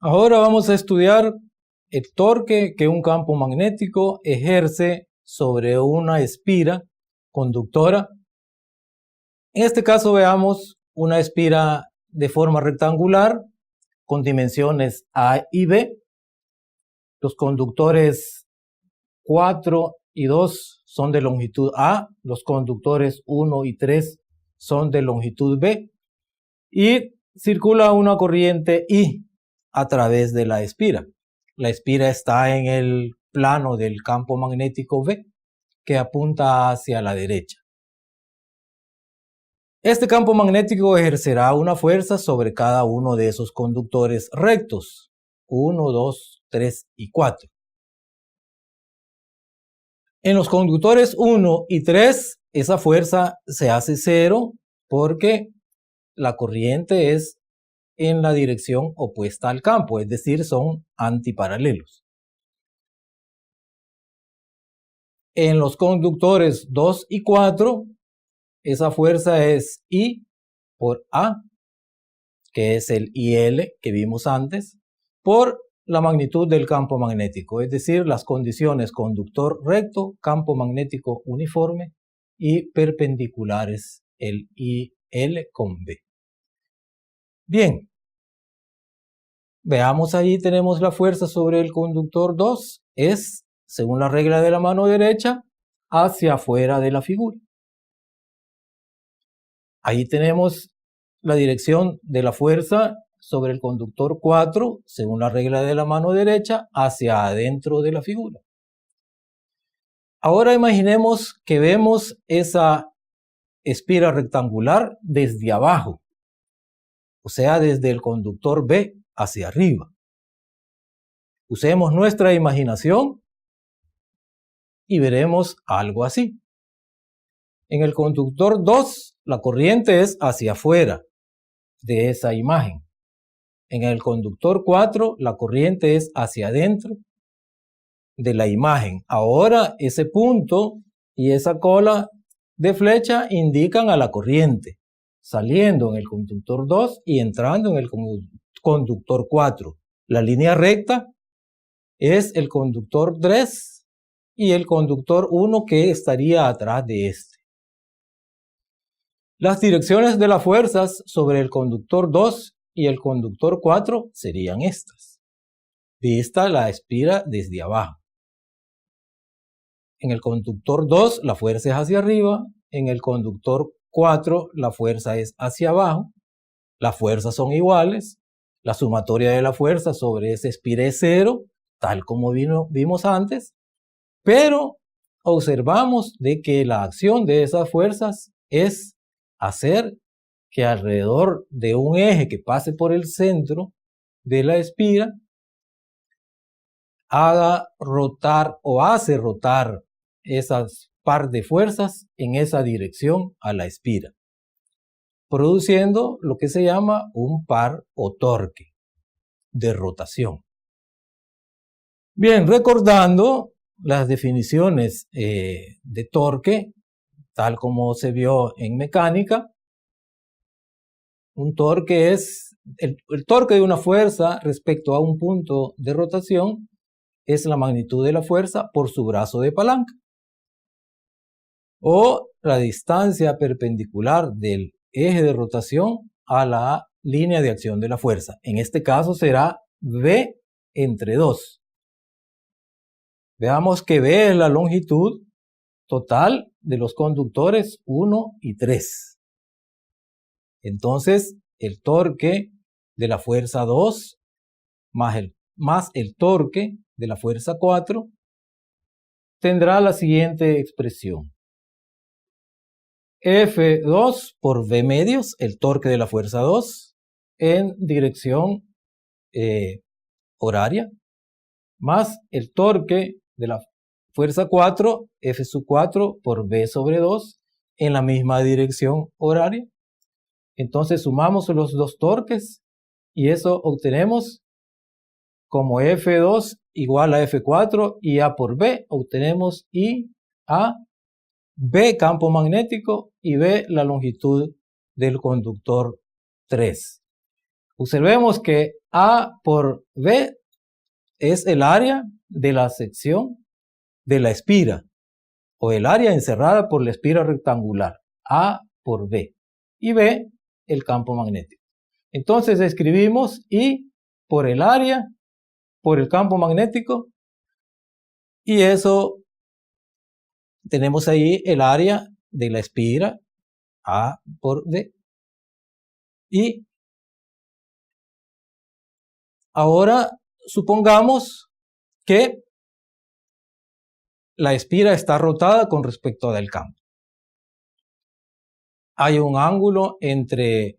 Ahora vamos a estudiar el torque que un campo magnético ejerce sobre una espira conductora. En este caso veamos una espira de forma rectangular con dimensiones A y B. Los conductores 4 y 2 son de longitud A, los conductores 1 y 3 son de longitud B y circula una corriente I a través de la espira. La espira está en el plano del campo magnético B que apunta hacia la derecha. Este campo magnético ejercerá una fuerza sobre cada uno de esos conductores rectos, 1, 2, 3 y 4. En los conductores 1 y 3, esa fuerza se hace cero porque la corriente es en la dirección opuesta al campo, es decir, son antiparalelos. En los conductores 2 y 4, esa fuerza es I por A, que es el IL que vimos antes, por la magnitud del campo magnético, es decir, las condiciones conductor recto, campo magnético uniforme y perpendiculares, el IL con B. Bien, veamos ahí tenemos la fuerza sobre el conductor 2, es, según la regla de la mano derecha, hacia afuera de la figura. Ahí tenemos la dirección de la fuerza sobre el conductor 4, según la regla de la mano derecha, hacia adentro de la figura. Ahora imaginemos que vemos esa espira rectangular desde abajo, o sea, desde el conductor B hacia arriba. Usemos nuestra imaginación y veremos algo así. En el conductor 2, la corriente es hacia afuera de esa imagen. En el conductor 4, la corriente es hacia adentro de la imagen. Ahora, ese punto y esa cola de flecha indican a la corriente, saliendo en el conductor 2 y entrando en el conductor 4. La línea recta es el conductor 3 y el conductor 1 que estaría atrás de este. Las direcciones de las fuerzas sobre el conductor 2 y el conductor 4 serían estas. Vista la espira desde abajo. En el conductor 2 la fuerza es hacia arriba, en el conductor 4 la fuerza es hacia abajo. Las fuerzas son iguales, la sumatoria de la fuerza sobre esa espira es cero, tal como vimos antes, pero observamos de que la acción de esas fuerzas es hacer que alrededor de un eje que pase por el centro de la espira haga rotar o hace rotar esas par de fuerzas en esa dirección a la espira, produciendo lo que se llama un par o torque de rotación. Bien, recordando las definiciones de torque, tal como se vio en mecánica, un torque es el torque de una fuerza respecto a un punto de rotación es la magnitud de la fuerza por su brazo de palanca o la distancia perpendicular del eje de rotación a la línea de acción de la fuerza. En este caso será V entre 2. Veamos que V es la longitud total de los conductores 1 y 3. Entonces, el torque de la fuerza 2 más el torque de la fuerza 4 tendrá la siguiente expresión. F2 por V medios, el torque de la fuerza 2, en dirección horaria, más el torque de la fuerza 4, F sub 4 por V sobre 2, en la misma dirección horaria. Entonces sumamos los dos torques y eso obtenemos como F2 igual a F4 y A por B, obtenemos I a B campo magnético y B la longitud del conductor 3. Observemos que A por B es el área de la sección de la espira, o el área encerrada por la espira rectangular, A por B, y B, el campo magnético. Entonces escribimos I por el área, por el campo magnético, y eso, tenemos ahí el área de la espira, A por B. Y ahora supongamos que la espira está rotada con respecto al campo. Hay un ángulo entre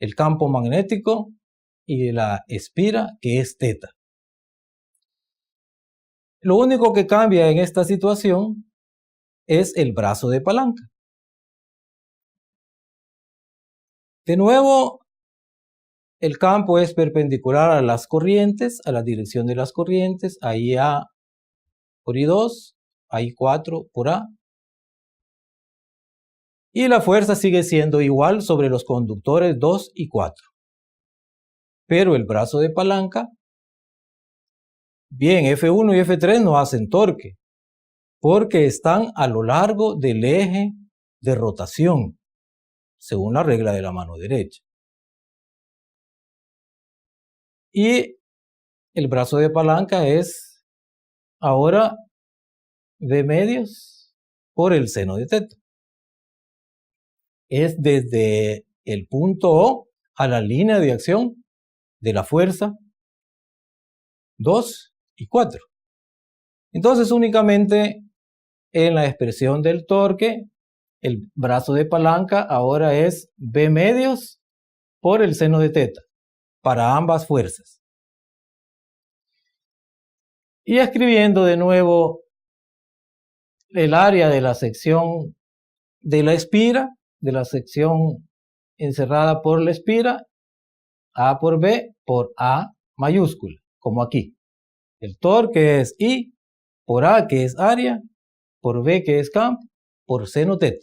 el campo magnético y la espira que es θ. Lo único que cambia en esta situación es el brazo de palanca. De nuevo, el campo es perpendicular a las corrientes, a la dirección de las corrientes, ahí A por I2, ahí 4 por A. Y la fuerza sigue siendo igual sobre los conductores 2 y 4. Pero el brazo de palanca, bien, F1 y F3 no hacen torque, porque están a lo largo del eje de rotación, según la regla de la mano derecha. Y el brazo de palanca es ahora V medios por el seno de θ. Es desde el punto O a la línea de acción de la fuerza 2 y 4. Entonces únicamente en la expresión del torque, el brazo de palanca ahora es V medios por el seno de θ para ambas fuerzas. Y escribiendo de nuevo el área de la sección de la espira, de la sección encerrada por la espira, A por B por A mayúscula, como aquí. El torque es I por A, que es área, por B, que es campo, por seno θ.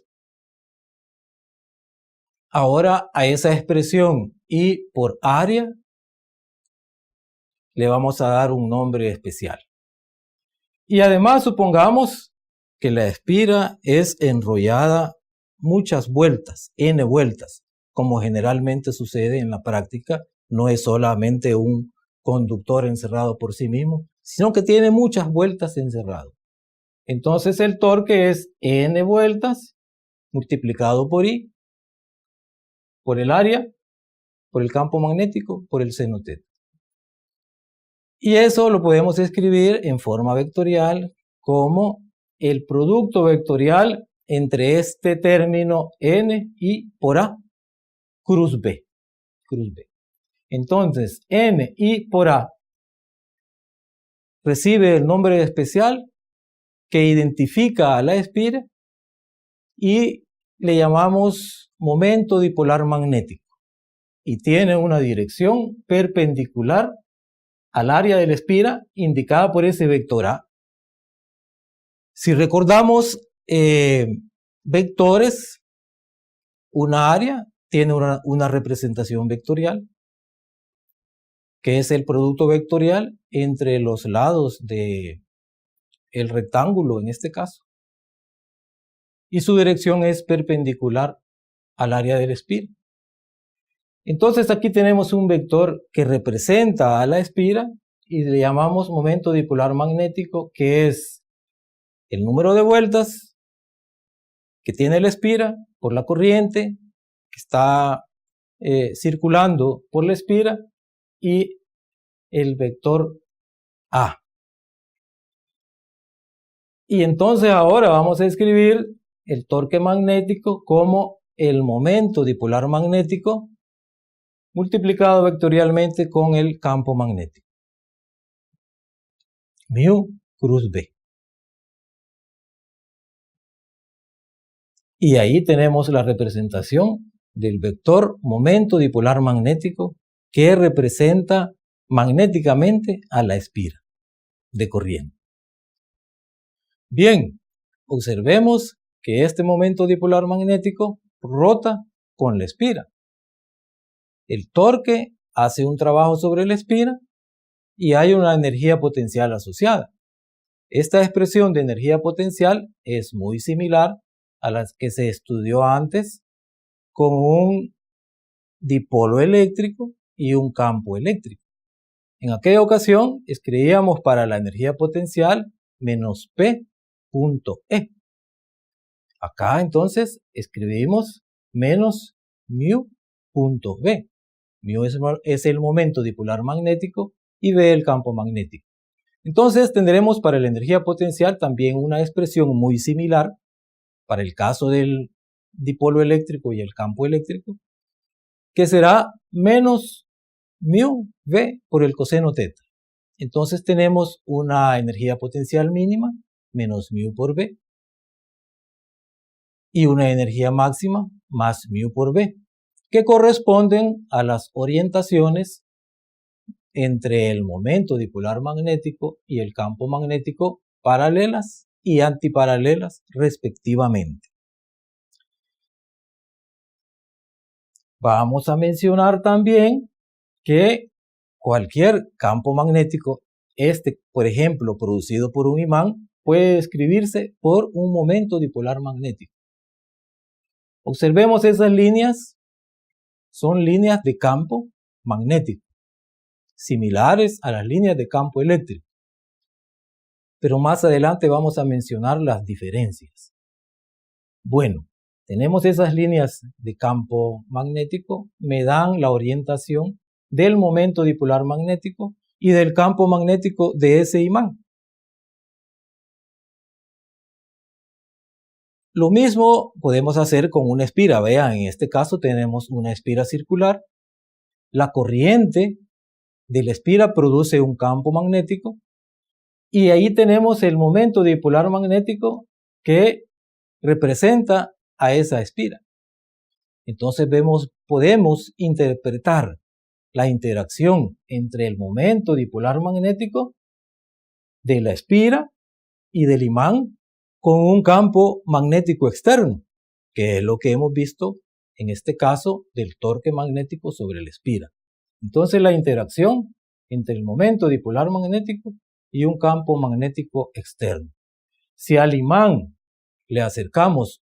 Ahora a esa expresión I por área le vamos a dar un nombre especial. Y además supongamos que la espira es enrollada muchas vueltas, n vueltas, como generalmente sucede en la práctica. No es solamente un conductor encerrado por sí mismo, sino que tiene muchas vueltas encerrado. Entonces el torque es n vueltas multiplicado por I, por el área, por el campo magnético, por el seno θ. Y eso lo podemos escribir en forma vectorial como el producto vectorial entre este término n y por A, cruz B. Entonces, n y por A recibe el nombre especial que identifica a la espira y le llamamos momento dipolar magnético. Y tiene una dirección perpendicular al área de la espira indicada por ese vector A. Si recordamos vectores, una área tiene una representación vectorial, que es el producto vectorial entre los lados del rectángulo en este caso, y su dirección es perpendicular al área de la espira. Entonces aquí tenemos un vector que representa a la espira y le llamamos momento dipolar magnético, que es el número de vueltas que tiene la espira por la corriente que está circulando por la espira y el vector A. Y entonces ahora vamos a escribir el torque magnético como el momento dipolar magnético multiplicado vectorialmente con el campo magnético. Mu cruz B. Y ahí tenemos la representación del vector momento dipolar magnético que representa magnéticamente a la espira de corriente. Bien, observemos que este momento dipolar magnético rota con la espira. El torque hace un trabajo sobre la espira y hay una energía potencial asociada. Esta expresión de energía potencial es muy similar a la que se estudió antes con un dipolo eléctrico y un campo eléctrico. En aquella ocasión escribíamos para la energía potencial menos P punto E. Acá entonces escribimos menos mu punto B. Mu es el momento dipolar magnético y B el campo magnético. Entonces tendremos para la energía potencial también una expresión muy similar para el caso del dipolo eléctrico y el campo eléctrico, que será menos mu V por el coseno teta. Entonces tenemos una energía potencial mínima menos mu por V y una energía máxima más mu por V, que corresponden a las orientaciones entre el momento dipolar magnético y el campo magnético paralelas y antiparalelas respectivamente. Vamos a mencionar también que cualquier campo magnético, por ejemplo, producido por un imán, puede describirse por un momento dipolar magnético. Observemos esas líneas, son líneas de campo magnético, similares a las líneas de campo eléctrico. Pero más adelante vamos a mencionar las diferencias. Bueno, tenemos esas líneas de campo magnético, me dan la orientación del momento dipolar magnético y del campo magnético de ese imán. Lo mismo podemos hacer con una espira. Vean, en este caso tenemos una espira circular. La corriente de la espira produce un campo magnético y ahí tenemos el momento dipolar magnético que representa a esa espira. Entonces podemos interpretar la interacción entre el momento dipolar magnético de la espira y del imán con un campo magnético externo, que es lo que hemos visto en este caso del torque magnético sobre la espira. Entonces la interacción entre el momento dipolar magnético y un campo magnético externo. Si al imán le acercamos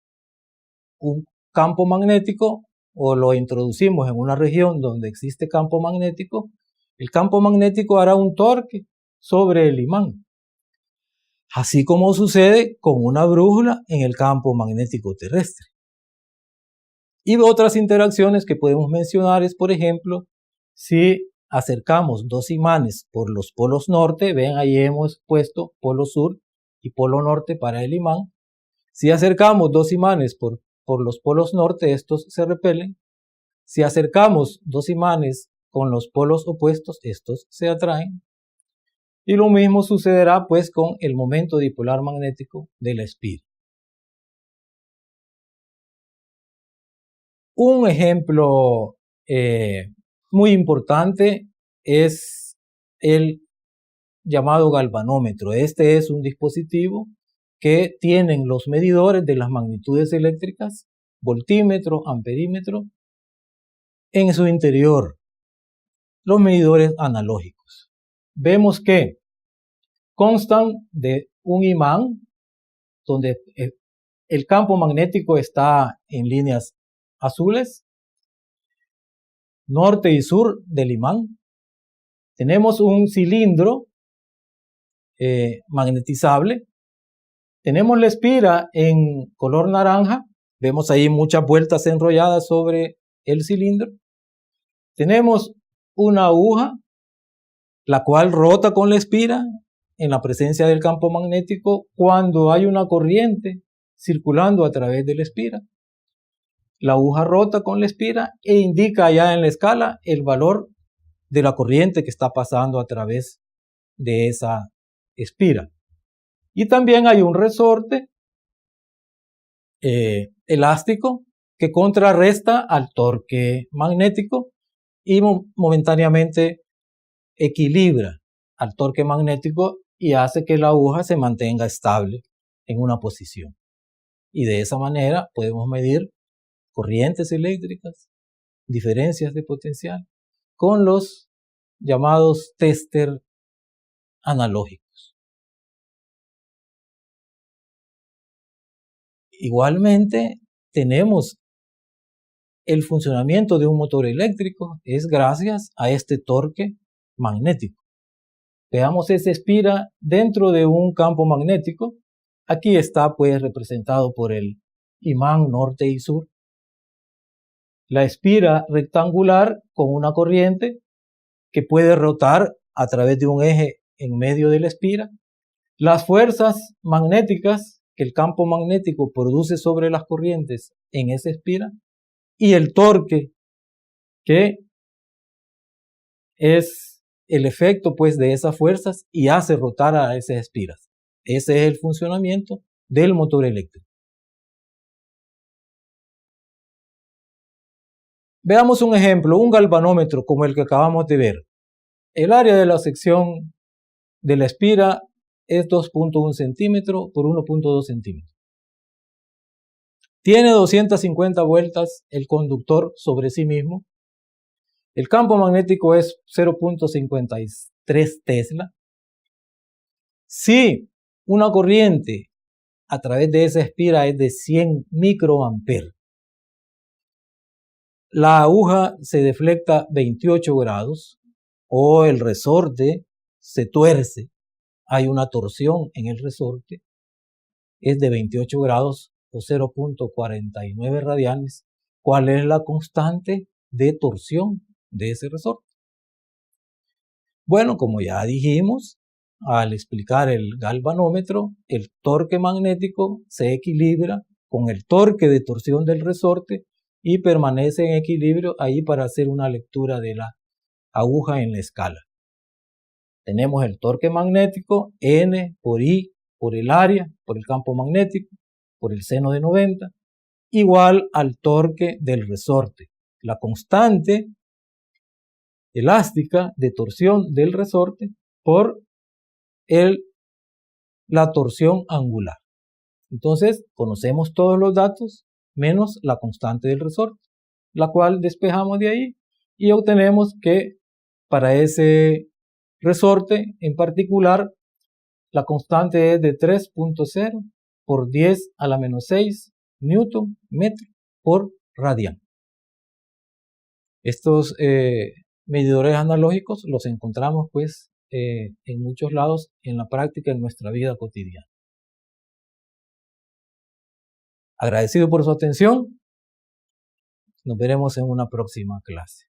un campo magnético o lo introducimos en una región donde existe campo magnético, el campo magnético hará un torque sobre el imán. Así como sucede con una brújula en el campo magnético terrestre. Y otras interacciones que podemos mencionar es, por ejemplo, si acercamos dos imanes por los polos norte, ven ahí hemos puesto polo sur y polo norte para el imán. Si acercamos dos imanes por los polos norte, estos se repelen. Si acercamos dos imanes con los polos opuestos, estos se atraen. Y lo mismo sucederá pues con el momento dipolar magnético de la espira. Un ejemplo muy importante es el llamado galvanómetro. Este es un dispositivo que tienen los medidores de las magnitudes eléctricas, voltímetro, amperímetro, en su interior, los medidores analógicos. Vemos que constan de un imán donde el campo magnético está en líneas azules, norte y sur del imán. Tenemos un cilindro magnetizable. Tenemos la espira en color naranja. Vemos ahí muchas vueltas enrolladas sobre el cilindro. Tenemos una aguja, la cual rota con la espira en la presencia del campo magnético cuando hay una corriente circulando a través de la espira. La aguja rota con la espira e indica ya en la escala el valor de la corriente que está pasando a través de esa espira. Y también hay un resorte elástico que contrarresta al torque magnético y momentáneamente equilibra al torque magnético y hace que la aguja se mantenga estable en una posición. Y de esa manera podemos medir corrientes eléctricas, diferencias de potencial con los llamados tester analógicos. Igualmente, tenemos el funcionamiento de un motor eléctrico es gracias a este torque magnético. Veamos esa espira dentro de un campo magnético. Aquí está pues representado por el imán norte y sur. La espira rectangular con una corriente que puede rotar a través de un eje en medio de la espira. Las fuerzas magnéticas que el campo magnético produce sobre las corrientes en esa espira y el torque que es el efecto pues de esas fuerzas y hace rotar a esas espiras. Ese es el funcionamiento del motor eléctrico. Veamos un ejemplo, un galvanómetro como el que acabamos de ver. El área de la sección de la espira es 2.1 centímetros por 1.2 centímetros. Tiene 250 vueltas el conductor sobre sí mismo. El campo magnético es 0.53 Tesla. Si una corriente a través de esa espira es de 100 microamperes, la aguja se deflecta 28 grados o el resorte se tuerce. Hay una torsión en el resorte, es de 28 grados o 0.49 radianes. ¿Cuál es la constante de torsión de ese resorte? Bueno, como ya dijimos, al explicar el galvanómetro, el torque magnético se equilibra con el torque de torsión del resorte y permanece en equilibrio ahí para hacer una lectura de la aguja en la escala. Tenemos el torque magnético N por I por el área, por el campo magnético, por el seno de 90, igual al torque del resorte. La constante elástica de torsión del resorte por la torsión angular. Entonces, conocemos todos los datos menos la constante del resorte, la cual despejamos de ahí y obtenemos que para ese resorte en particular la constante es de 3.0 por 10 a la menos 6 newton metro por radian. Estos medidores analógicos los encontramos pues en muchos lados en la práctica en nuestra vida cotidiana. Agradecido por su atención. Nos veremos en una próxima clase.